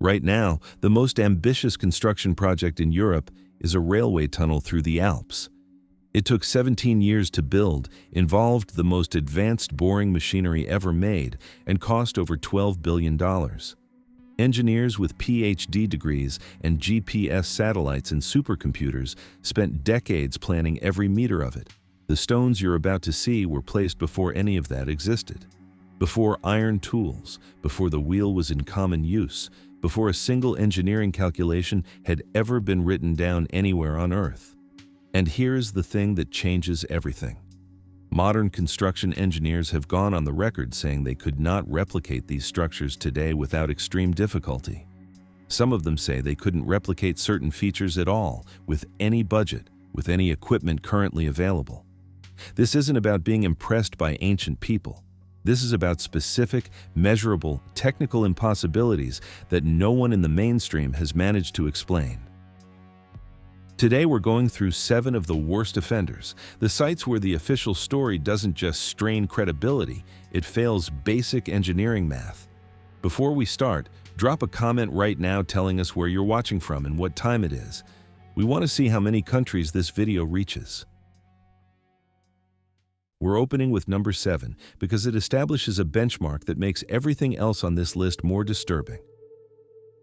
Right now, the most ambitious construction project in Europe is a railway tunnel through the Alps. It took 17 years to build, involved the most advanced boring machinery ever made, and cost over $12 billion. Engineers with PhD degrees and GPS satellites and supercomputers spent decades planning every meter of it. The stones you're about to see were placed before any of that existed. Before iron tools, before the wheel was in common use, before a single engineering calculation had ever been written down anywhere on Earth. And here's the thing that changes everything. Modern construction engineers have gone on the record saying they could not replicate these structures today without extreme difficulty. Some of them say they couldn't replicate certain features at all, with any budget, with any equipment currently available. This isn't about being impressed by ancient people. This is about specific, measurable, technical impossibilities that no one in the mainstream has managed to explain. Today we're going through 7 of the worst offenders, the sites where the official story doesn't just strain credibility, it fails basic engineering math. Before we start, drop a comment right now telling us where you're watching from and what time it is. We want to see how many countries this video reaches. We're opening with number 7 because it establishes a benchmark that makes everything else on this list more disturbing.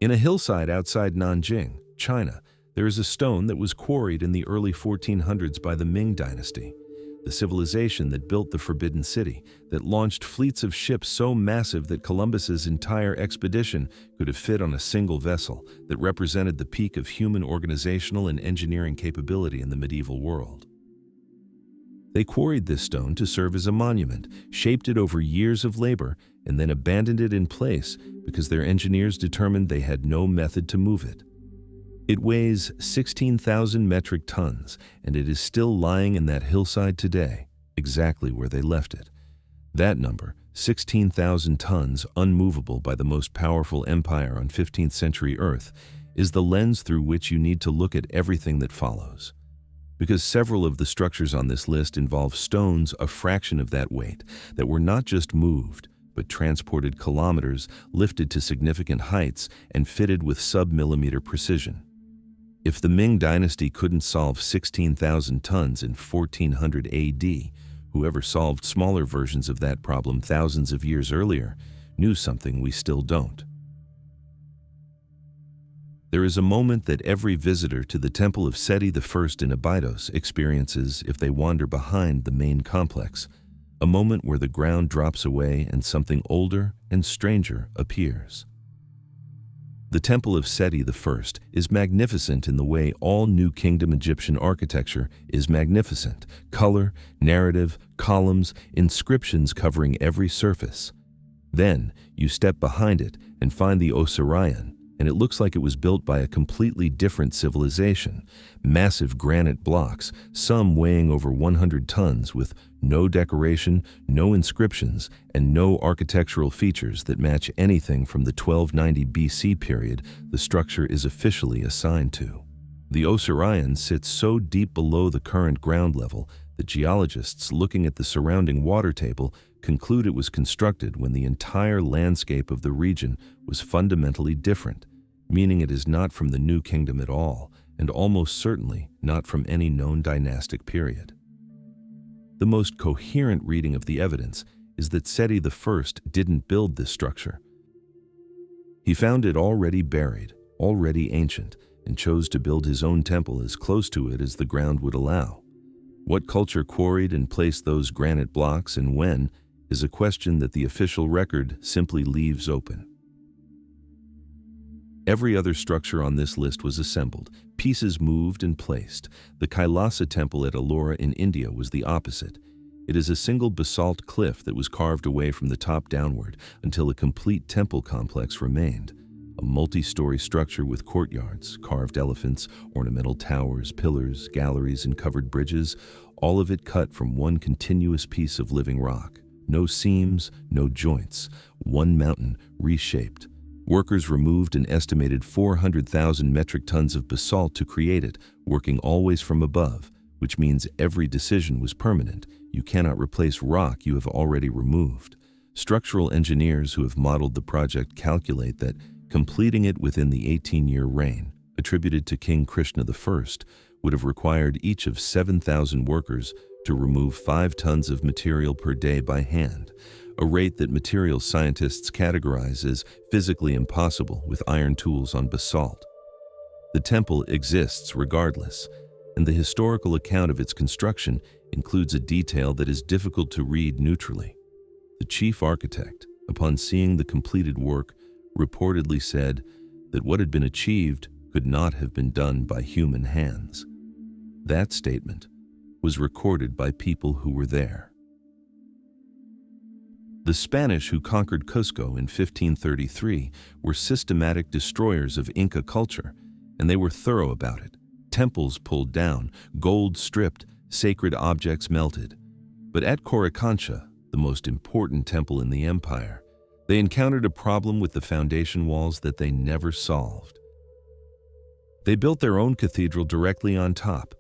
In a hillside outside Nanjing, China, there is a stone that was quarried in the early 1400s by the Ming Dynasty, the civilization that built the Forbidden City, that launched fleets of ships so massive that Columbus's entire expedition could have fit on a single vessel, that represented the peak of human organizational and engineering capability in the medieval world. They quarried this stone to serve as a monument, shaped it over years of labor, and then abandoned it in place because their engineers determined they had no method to move it. It weighs 16,000 metric tons, and it is still lying in that hillside today, exactly where they left it. That number, 16,000 tons, unmovable by the most powerful empire on 15th century Earth, is the lens through which you need to look at everything that follows. Because several of the structures on this list involve stones a fraction of that weight, that were not just moved, but transported kilometers, lifted to significant heights, and fitted with sub-millimeter precision. If the Ming Dynasty couldn't solve 16,000 tons in 1400 AD, whoever solved smaller versions of that problem thousands of years earlier knew something we still don't. There is a moment that every visitor to the Temple of Seti I in Abydos experiences if they wander behind the main complex, a moment where the ground drops away and something older and stranger appears. The Temple of Seti I is magnificent in the way all New Kingdom Egyptian architecture is magnificent: color, narrative, columns, inscriptions covering every surface. Then you step behind it and find the Osireion, and it looks like it was built by a completely different civilization. Massive granite blocks, some weighing over 100 tons, with no decoration, no inscriptions, and no architectural features that match anything from the 1290 BC period the structure is officially assigned to. The Osireion sits so deep below the current ground level that geologists looking at the surrounding water table conclude it was constructed when the entire landscape of the region was fundamentally different, meaning it is not from the New Kingdom at all, and almost certainly not from any known dynastic period. The most coherent reading of the evidence is that Seti I didn't build this structure. He found it already buried, already ancient, and chose to build his own temple as close to it as the ground would allow. What culture quarried and placed those granite blocks and when is a question that the official record simply leaves open. Every other structure on this list was assembled, pieces moved and placed. The Kailasa Temple at Ellora in India was the opposite. It is a single basalt cliff that was carved away from the top downward until a complete temple complex remained. A multi-story structure with courtyards, carved elephants, ornamental towers, pillars, galleries, and covered bridges, all of it cut from one continuous piece of living rock. No seams, no joints, one mountain reshaped. Workers removed an estimated 400,000 metric tons of basalt to create it, working always from above, which means every decision was permanent. You cannot replace rock you have already removed. Structural engineers who have modeled the project calculate that Completing it within the 18-year reign, attributed to King Krishna I, would have required each of 7,000 workers to remove 5 tons of material per day by hand, a rate that materials scientists categorize as physically impossible with iron tools on basalt. The temple exists regardless, and the historical account of its construction includes a detail that is difficult to read neutrally. The chief architect, upon seeing the completed work, reportedly said that what had been achieved could not have been done by human hands. That statement was recorded by people who were there. The Spanish who conquered Cusco in 1533 were systematic destroyers of Inca culture, and they were thorough about it. Temples pulled down, gold stripped, sacred objects melted. But at Coricancha, the most important temple in the empire, they encountered a problem with the foundation walls that they never solved. They built their own cathedral directly on top,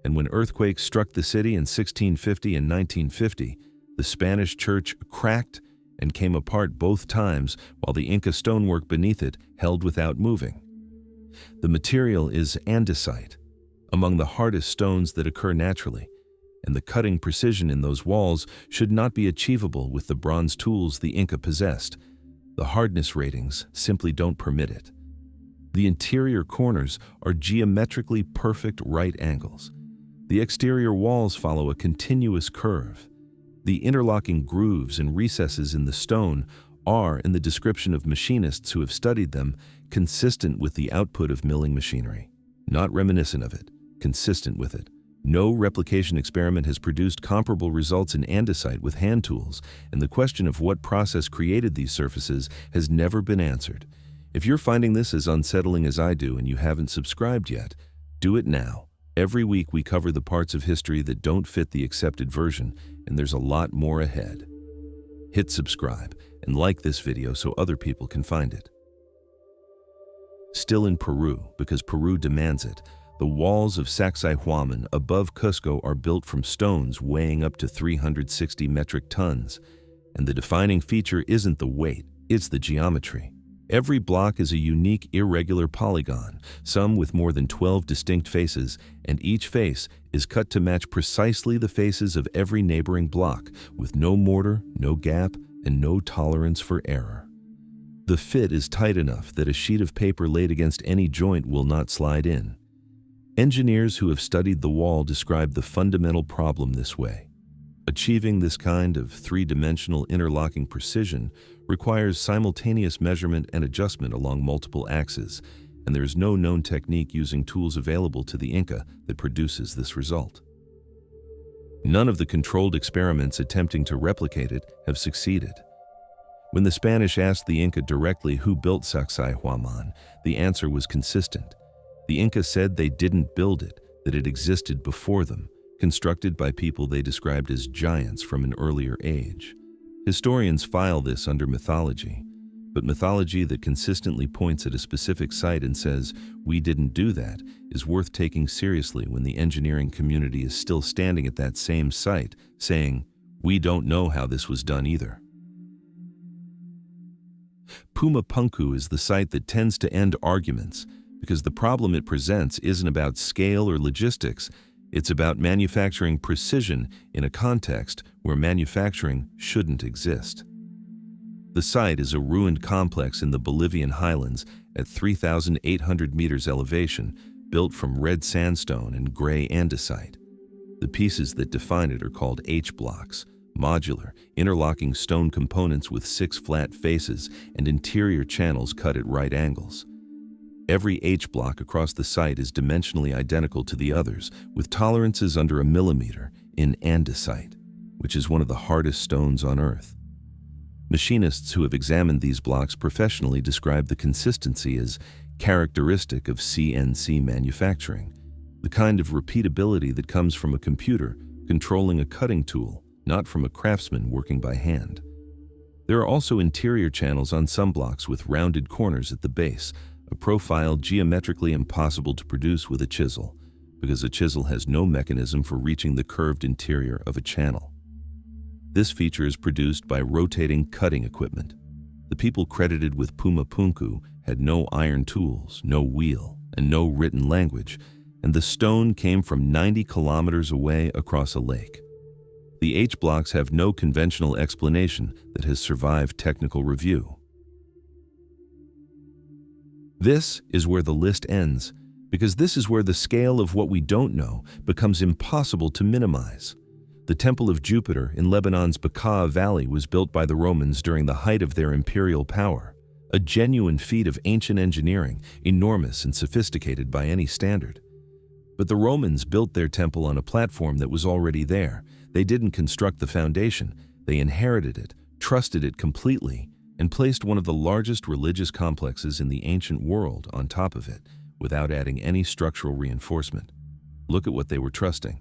and when earthquakes struck the city in 1650 and 1950, the Spanish church cracked and came apart both times, while the Inca stonework beneath it held without moving. The material is andesite, among the hardest stones that occur naturally, and the cutting precision in those walls should not be achievable with the bronze tools the Inca possessed. The hardness ratings simply don't permit it. The interior corners are geometrically perfect right angles. The exterior walls follow a continuous curve. The interlocking grooves and recesses in the stone are, in the description of machinists who have studied them, consistent with the output of milling machinery. Not reminiscent of it, consistent with it. No replication experiment has produced comparable results in andesite with hand tools, and the question of what process created these surfaces has never been answered. If you're finding this as unsettling as I do and you haven't subscribed yet, do it now. Every week we cover the parts of history that don't fit the accepted version, and there's a lot more ahead. Hit subscribe and like this video so other people can find it. Still in Peru, because Peru demands it, the walls of Saksaywaman above Cusco are built from stones weighing up to 360 metric tons, and the defining feature isn't the weight, it's the geometry. Every block is a unique irregular polygon, some with more than 12 distinct faces, and each face is cut to match precisely the faces of every neighboring block, with no mortar, no gap, and no tolerance for error. The fit is tight enough that a sheet of paper laid against any joint will not slide in. Engineers who have studied the wall describe the fundamental problem this way. Achieving this kind of three-dimensional interlocking precision requires simultaneous measurement and adjustment along multiple axes, and there is no known technique using tools available to the Inca that produces this result. None of the controlled experiments attempting to replicate it have succeeded. When the Spanish asked the Inca directly who built Saksaywaman, the answer was consistent. The Inca said they didn't build it, that it existed before them, constructed by people they described as giants from an earlier age. Historians file this under mythology, but mythology that consistently points at a specific site and says, "We didn't do that," is worth taking seriously when the engineering community is still standing at that same site, saying, "We don't know how this was done either." Puma Punku is the site that tends to end arguments, because the problem it presents isn't about scale or logistics, it's about manufacturing precision in a context where manufacturing shouldn't exist. The site is a ruined complex in the Bolivian highlands at 3,800 meters elevation, built from red sandstone and gray andesite. The pieces that define it are called H-blocks, modular, interlocking stone components with 6 flat faces and interior channels cut at right angles. Every H-block across the site is dimensionally identical to the others, with tolerances under a millimeter in andesite, which is one of the hardest stones on Earth. Machinists who have examined these blocks professionally describe the consistency as characteristic of CNC manufacturing, the kind of repeatability that comes from a computer controlling a cutting tool, not from a craftsman working by hand. There are also interior channels on some blocks with rounded corners at the base, a profile geometrically impossible to produce with a chisel, because a chisel has no mechanism for reaching the curved interior of a channel. This feature is produced by rotating cutting equipment. The people credited with Puma Punku had no iron tools, no wheel, and no written language, and the stone came from 90 kilometers away across a lake. The H-blocks have no conventional explanation that has survived technical review. This is where the list ends, because this is where the scale of what we don't know becomes impossible to minimize. The Temple of Jupiter in Lebanon's Bekaa Valley was built by the Romans during the height of their imperial power, a genuine feat of ancient engineering, enormous and sophisticated by any standard. But the Romans built their temple on a platform that was already there. They didn't construct the foundation, they inherited it, trusted it completely, and placed one of the largest religious complexes in the ancient world on top of it, without adding any structural reinforcement. Look at what they were trusting.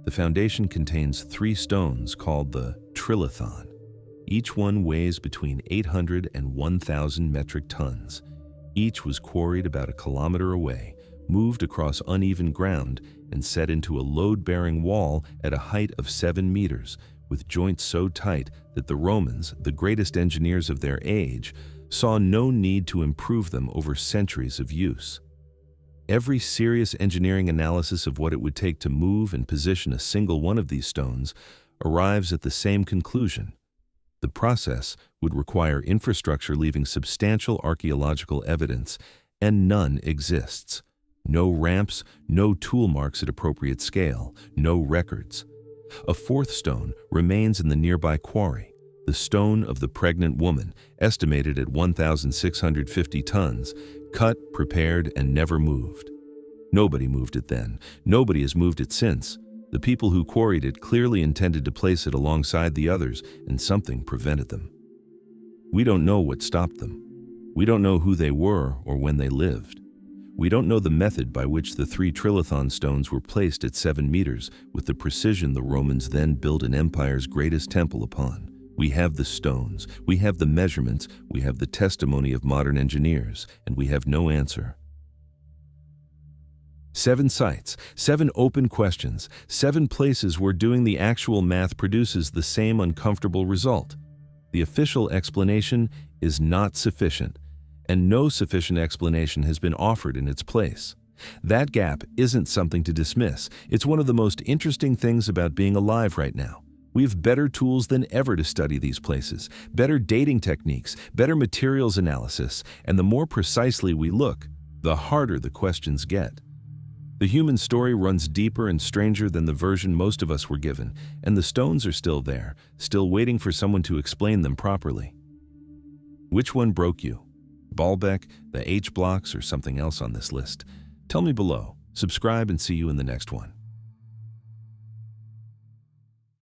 The foundation contains 3 stones called the Trilithon. Each one weighs between 800 and 1,000 metric tons. Each was quarried about a kilometer away, moved across uneven ground, and set into a load-bearing wall at a height of 7 meters, with joints so tight that the Romans, the greatest engineers of their age, saw no need to improve them over centuries of use. Every serious engineering analysis of what it would take to move and position a single one of these stones arrives at the same conclusion. The process would require infrastructure leaving substantial archaeological evidence, and none exists. No ramps, no tool marks at appropriate scale, no records. A 4th stone remains in the nearby quarry, the stone of the pregnant woman, estimated at 1,650 tons, cut, prepared, and never moved. Nobody moved it then. Nobody has moved it since. The people who quarried it clearly intended to place it alongside the others, and something prevented them. We don't know what stopped them. We don't know who they were or when they lived. We don't know the method by which the 3 Trilithon stones were placed at 7 meters with the precision the Romans then built an empire's greatest temple upon. We have the stones, we have the measurements, we have the testimony of modern engineers, and we have no answer. 7 sites, 7 open questions, 7 places where doing the actual math produces the same uncomfortable result. The official explanation is not sufficient, and no sufficient explanation has been offered in its place. That gap isn't something to dismiss. It's one of the most interesting things about being alive right now. We have better tools than ever to study these places, better dating techniques, better materials analysis, and the more precisely we look, the harder the questions get. The human story runs deeper and stranger than the version most of us were given, and the stones are still there, still waiting for someone to explain them properly. Which one broke you? Baalbek, the H-blocks, or something else on this list? Tell me below. Subscribe and see you in the next one.